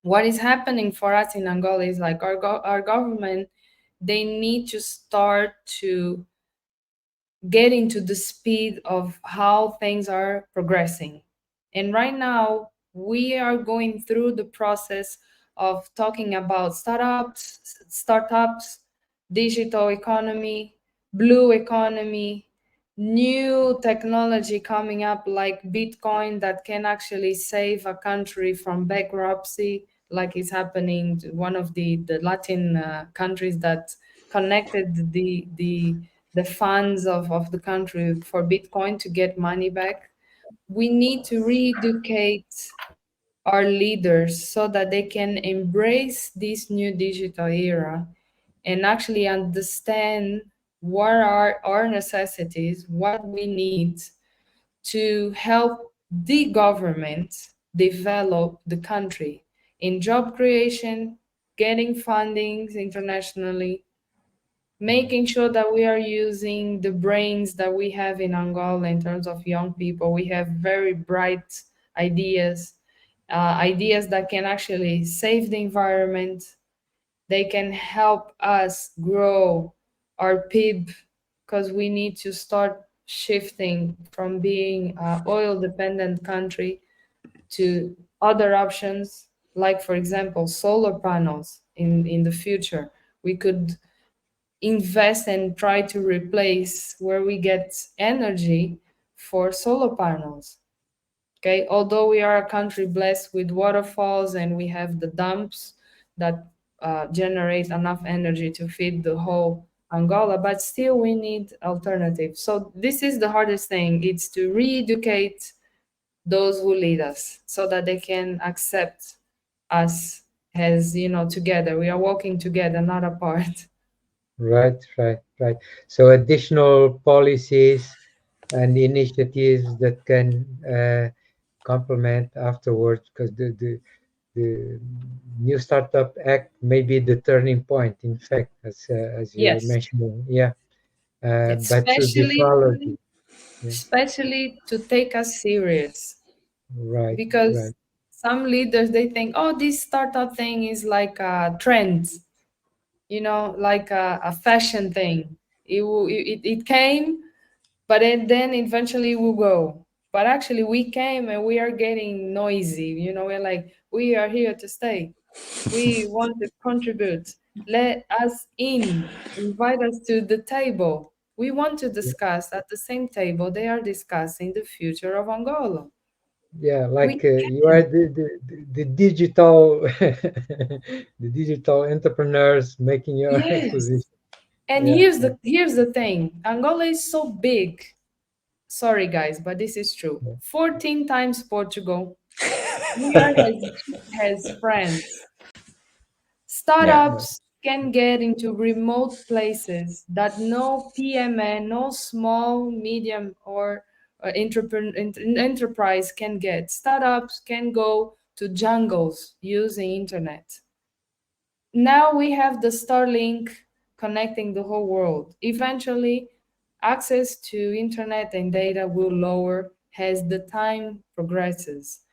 what is happening for us in Angola is like our government, they need to start to get into the speed of how things are progressing. And right now, we are going through the process of talking about startups, digital economy, blue economy, new technology coming up like Bitcoin that can actually save a country from bankruptcy, like is happening to one of the Latin countries that connected the funds of the country for Bitcoin to get money back. We need to re-educate our leaders so that they can embrace this new digital era and actually understand what are our necessities, what we need to help the government develop the country in job creation, getting fundings internationally, making sure that we are using the brains that we have in Angola in terms of young people. We have very bright ideas, ideas that can actually save the environment. They can help us grow our PIB because we need to start shifting from being an oil dependent country to other options, like, for example, solar panels in the future. We could invest and try to replace where we get energy for solar panels. Okay, although we are a country blessed with waterfalls and we have the dumps that generate enough energy to feed the whole Angola, but still we need alternatives. So this is the hardest thing. It's to re-educate those who lead us so that they can accept us as, together. We are walking together, not apart. Right, right, right. So additional policies and initiatives that can complement afterwards, because the new startup act may be the turning point. In fact, as you're Yes. mentioning, yeah, but should be Especially followed. Yeah, especially to take us serious, right, because right. some leaders, they think, oh, this startup thing is like a trend, like a fashion thing. It came, but then eventually will go. But actually we came and we are getting noisy, we're like, we are here to stay. We want to contribute. Let us in. Invite us to the table. We want to discuss at the same table they are discussing the future of Angola. Yeah, We like you are can. the digital the digital entrepreneurs making your Yes. exposition. And Yeah, here's the thing. Angola is so big. Sorry guys, but this is true. yeah, 14 times Portugal. New York has France. Yeah. yeah, Startups can get into remote places that no PMN, no small, medium, or enterprise can get. Startups can go to jungles using internet. Now we have the Starlink connecting the whole world. Eventually, access to internet and data will lower as the time progresses.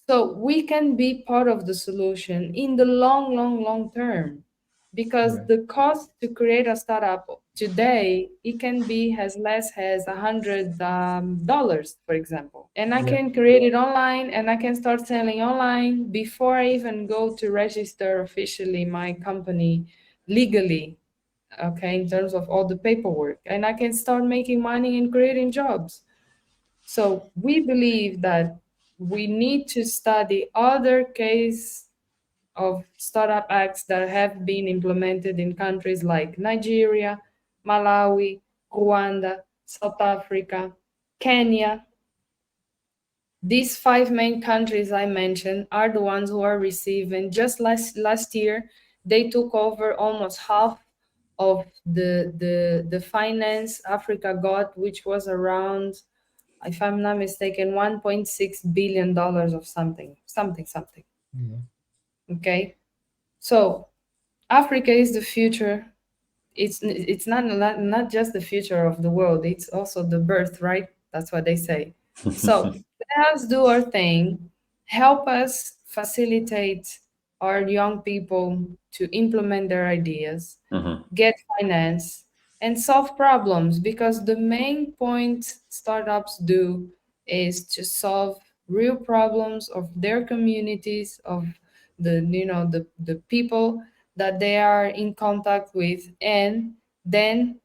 So we can be part of the solution in the long, long, long term, because right. the cost to create a startup today, it can be as less as $100, for example. And I Yeah, can create it online and I can start selling online before I even go to register officially my company legally, okay, in terms of all the paperwork. And I can start making money and creating jobs. So we believe that we need to study other case of startup acts that have been implemented in countries like Nigeria, Malawi, Rwanda, South Africa, Kenya, These five main countries I mentioned are the ones who are receiving. Just last year, they took over almost half of the finance Africa got, which was around, if I'm not mistaken, $1.6 billion of something. Yeah. Okay, so Africa is the future. It's not just the future of the world. It's also the birth, right? That's what they say. So let us do our thing. Help us facilitate our young people to implement their ideas, Mhm. get finance, and solve problems, because the main point startups do is to solve real problems of their communities, of the people that they are in contact with, and then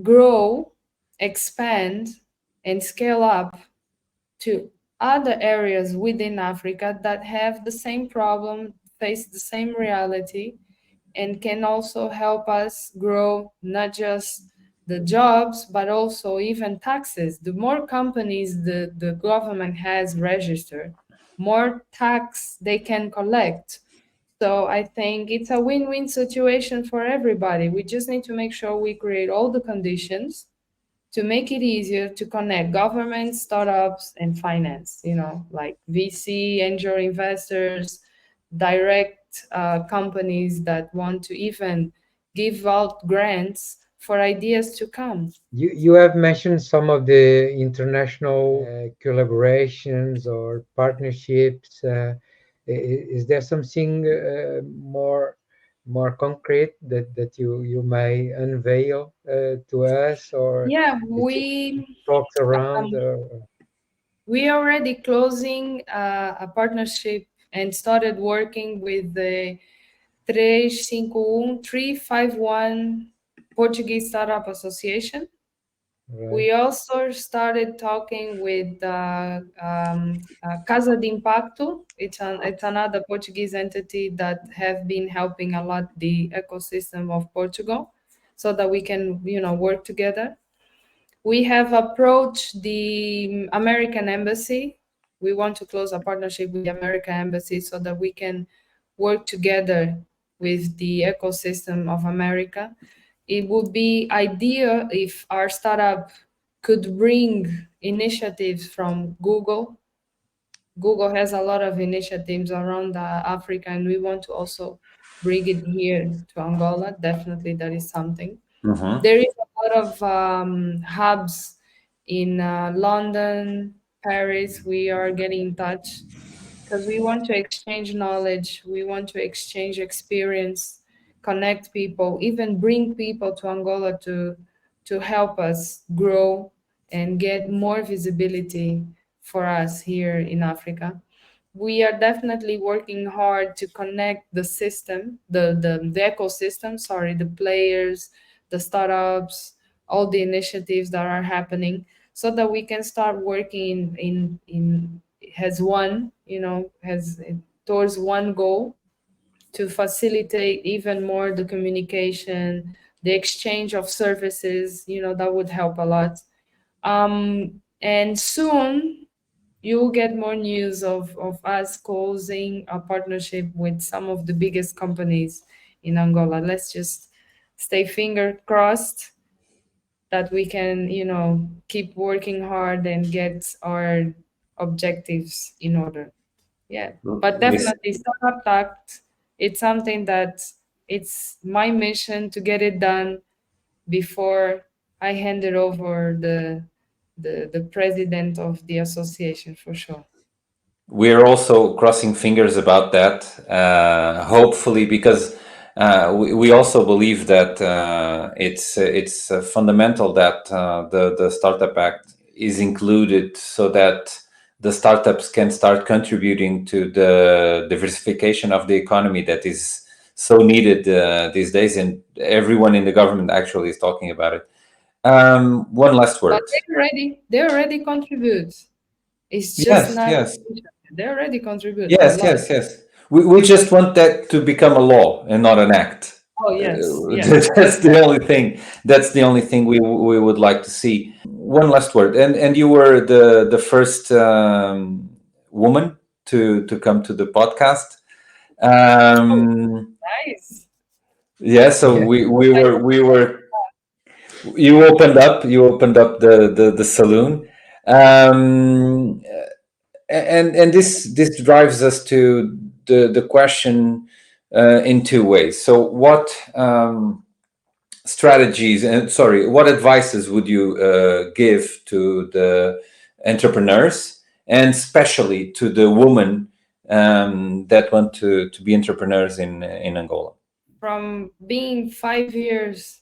grow, expand, and scale up to other areas within Africa that have the same problem, face the same reality, and can also help us grow not just the jobs, but also even taxes. The more companies the government has registered, more tax they can collect. So I think it's a win-win situation for everybody. We just need to make sure we create all the conditions to make it easier to connect government, startups, and finance, like VC, angel investors, direct companies that want to even give out grants for ideas to come. You have mentioned some of the international collaborations or partnerships. Is there something more concrete that you may unveil to us, or Yeah, it just talks around? um, we already closing a partnership and started working with the 351 Portuguese Startup Association. Right, We also started talking with Casa de Impacto. It's another Portuguese entity that have been helping a lot the ecosystem of Portugal, so that we can work together. We have approached the American Embassy. We want to close a partnership with the American Embassy so that we can work together with the ecosystem of America. It would be ideal if our startup could bring initiatives from Google. Google has a lot of initiatives around Africa, and we want to also bring it here to Angola. Definitely, that is something. Mhm. There is a lot of hubs in London, Paris. We are getting in touch because we want to exchange knowledge, we want to exchange experience, connect people, even bring people to Angola to help us grow and get more visibility for us here in Africa. We are definitely working hard to connect the system, the ecosystem, sorry, the players, the startups, all the initiatives that are happening, so that we can start working in has one, has towards one goal, to facilitate even more the communication, the exchange of services, that would help a lot. And soon you will get more news of us closing a partnership with some of the biggest companies in Angola. Let's just stay finger crossed that we can, keep working hard and get our objectives in order. Yeah, but This definitely Startup Tact, it's something that it's my mission to get it done before I hand it over the president of the association, for sure. we're also crossing fingers about that, hopefully, because we also believe that it's fundamental that the Startup Act is included so that the startups can start contributing to the diversification of the economy that is so needed these days, and everyone in the government actually is talking about it. One last But word. they already contribute. It's just Yes, not yes. they already contribute a Yes, lot. yes, yes. We just want that to become a law and not an act. Oh yes, yes. That's the only thing. That's the only thing we would like to see. one last word, and you were the first woman to come to the podcast. Oh, Um, nice. yeah, so Yeah. we were you opened up the saloon, um, and this drives us to the question in two ways. So what strategies and sorry, what advices would you give to the entrepreneurs, and especially to the women that want to be entrepreneurs in Angola? From being 5 years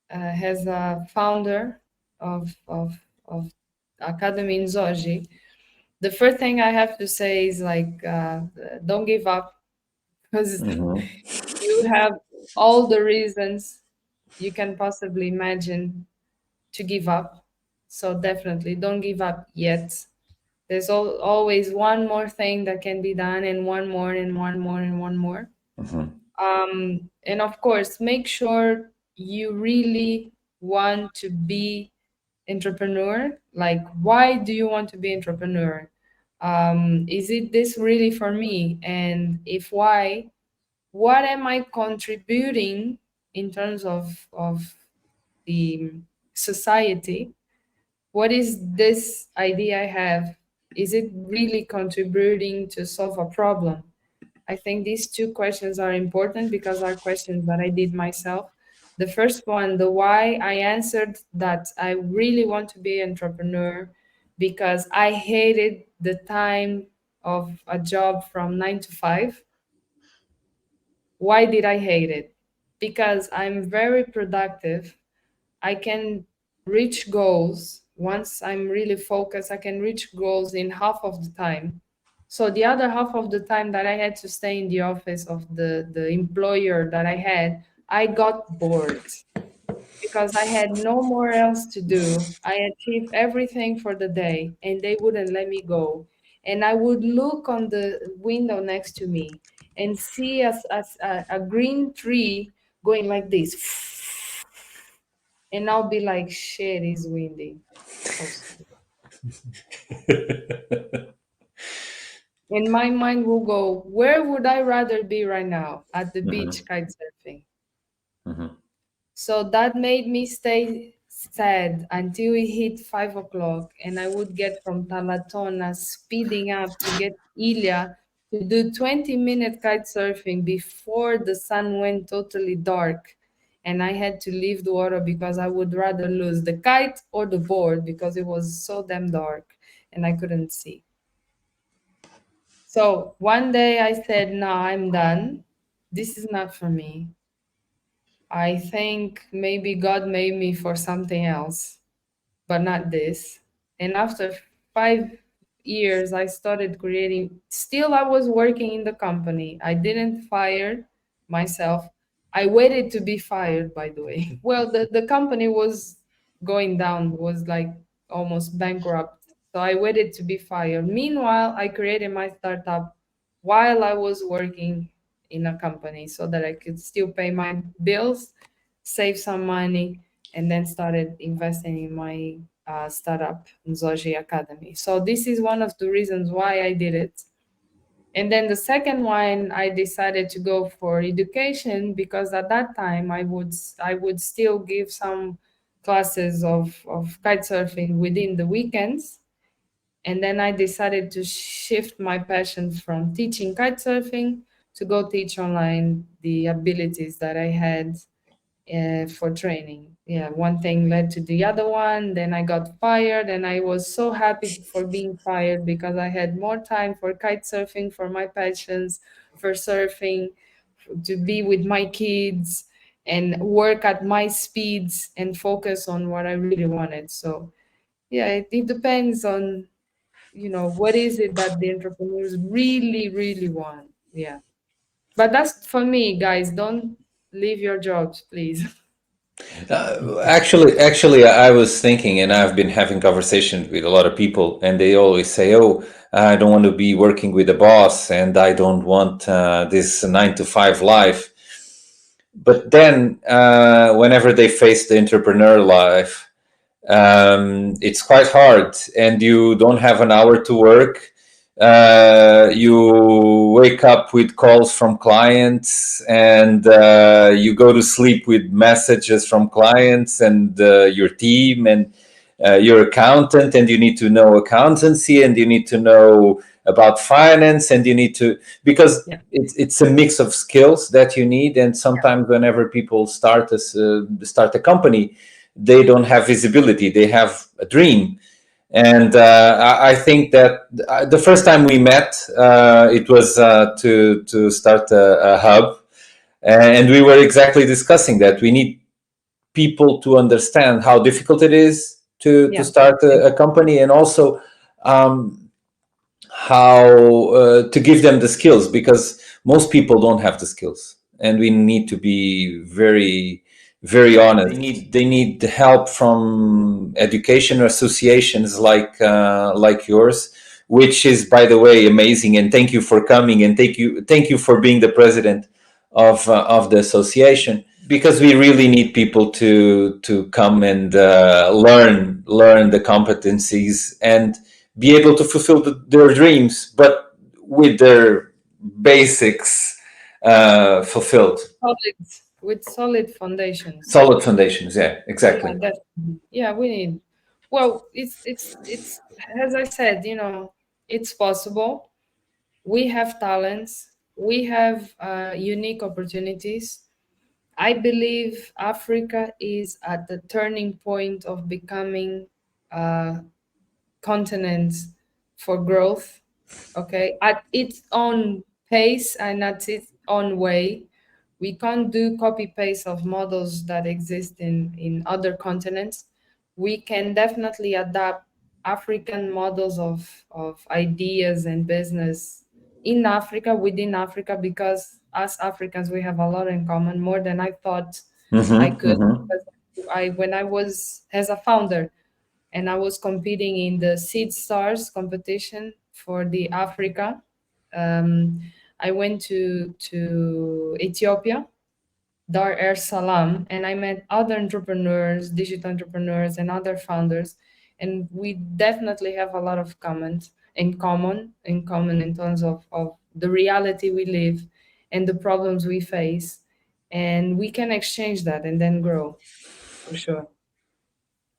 as a founder of Academy in Zoji, the first thing I have to say is like, don't give up, because Mhm. you have all the reasons you can possibly imagine to give up. So definitely don't give up yet. There's always one more thing that can be done, and one more, and one more, and one more. Mhm. And of course, make sure you really want to be entrepreneur. Like, why do you want to be entrepreneur? Is it this really for me? And if why, what am I contributing in terms of the society? What is this idea I have? Is it really contributing to solve a problem? I think these two questions are important because are questions that I did myself. The first one, the why, I answered that I really want to be an entrepreneur because I hated the time of a job from 9 to 5. Why did I hate it? Because I'm very productive. I can reach goals. Once I'm really focused, I can reach goals in half of the time. So the other half of the time that I had to stay in the office of the employer that I had, I got bored because I had no more else to do. I achieved everything for the day and they wouldn't let me go. And I would look on the window next to me and see a green tree going like this. And I'll be like, shit, it's windy. Oh, sorry. And my mind will go, where would I rather be right now? At the beach Mhm. kite surfing. Mhm. So that made me stay sad until it hit 5 o'clock, and I would get from Talatona speeding up to get Ilha to do 20-minute kite surfing before the sun went totally dark. And I had to leave the water because I would rather lose the kite or the board because it was so damn dark and I couldn't see. So one day I said, no, I'm done. This is not for me. I think maybe God made me for something else, but not this. And after 5 years, I started creating. Still, I was working in the company. I didn't fire myself. I waited to be fired, by the way. Well, the company was going down, was like almost bankrupt. So I waited to be fired. Meanwhile, I created my startup while I was working in a company so that I could still pay my bills, save some money, and then started investing in my startup, Zoji Academy. So this is one of the reasons why I did it. And then the second one, I decided to go for education because at that time I would still give some classes of kite surfing within the weekends. And then I decided to shift my passion from teaching kite surfing to go teach online the abilities that I had for training. Yeah, one thing led to the other one. Then I got fired, and I was so happy for being fired because I had more time for kite surfing, for my passions, for surfing, to be with my kids and work at my speeds and focus on what I really wanted. So, yeah, it depends on, what is it that the entrepreneurs really, really want. Yeah. But that's for me, guys. Don't leave your jobs, please. Actually, I was thinking, and I've been having conversations with a lot of people, and they always say, "Oh, I don't want to be working with a boss, and I don't want this 9 to 5 life." But then, whenever they face the entrepreneur life, It's quite hard, and you don't have an hour to work. You wake up with calls from clients, and you go to sleep with messages from clients and your team and your accountant, and you need to know accountancy, and you need to know about finance, and you need to, because Yeah. it's a mix of skills that you need. And sometimes whenever people start a company, they don't have visibility, they have a dream. And I think that the first time we met, it was to start a hub, and we were exactly discussing that we need people to understand how difficult it is to Yeah. start a company, and also um, how to give them the skills, because most people don't have the skills, and we need to be very honest. They need the help from education associations like yours, which is, by the way, amazing. And thank you for coming, and thank you for being the president of the association, because we really need people to come and learn the competencies and be able to fulfill their dreams, but with their basics fulfilled. Solid, with solid foundations. Solid foundations, yeah, Yeah, exactly. definitely. Yeah, we need. Well, it's as I said, it's possible. We have talents. We have unique opportunities. I believe Africa is at the turning point of becoming a continent for growth, okay, at its own pace and at its own way. We can't do copy paste of models that exist in other continents. We can definitely adapt African models of ideas and business in Africa, within Africa, because as Africans we have a lot in common, more than I thought I Mm-hmm, could. mm-hmm. Because I when I was as a founder and I was competing in the Seed Stars competition for the Africa. Um, I went to Ethiopia, Dar es Salaam, and I met other entrepreneurs, digital entrepreneurs, and other founders, and we definitely have a lot of in common in terms of the reality we live and the problems we face, and we can exchange that and then grow for sure.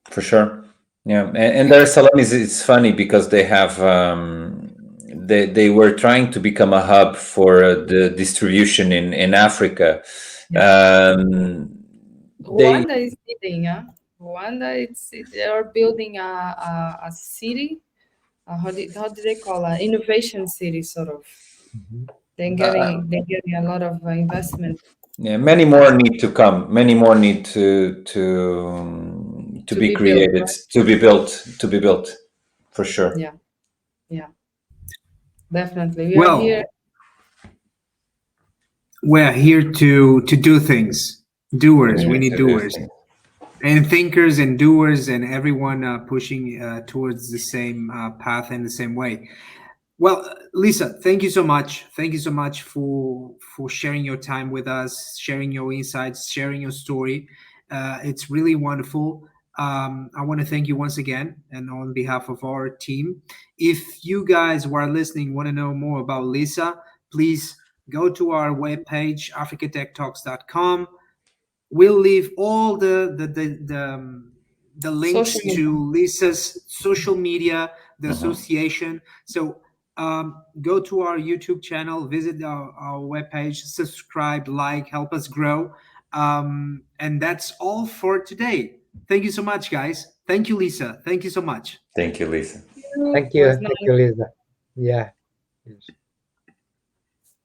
For sure. Yeah, and Dar es Salaam is, it's funny because they have they were trying to become a hub for the distribution in Africa. Yeah. Um, they Rwanda is leading, huh? Rwanda, they are building a city. How do they call it? Innovation city, sort of. Mhm. They're getting a lot of investment Yeah, many more need to come. Many more need to to be be built, created, right? to be built, for sure. Yeah, yeah, definitely. We are here. Well, we're here to do things. Doers. We Yeah, need to do doers things. and thinkers and doers and everyone pushing towards the same path and the same way. Well, Lisa, thank you so much. Thank you so much for sharing your time with us, sharing your insights, sharing your story. It's really wonderful. I want to thank you once again, and on behalf of our team. If you guys who are listening want to know more about Lisa, please go to our webpage, africatechtalks.com. We'll leave all the Social links media. to Lisa's social media, the Mhm. association. So go to our YouTube channel, visit our webpage, subscribe, like, help us grow. And that's all for today. Thank you so much, guys. Thank you, Lisa. Thank you so much. Thank you, Lisa. It Thank was you. Thank nice. you, Lisa. Yeah. Yes.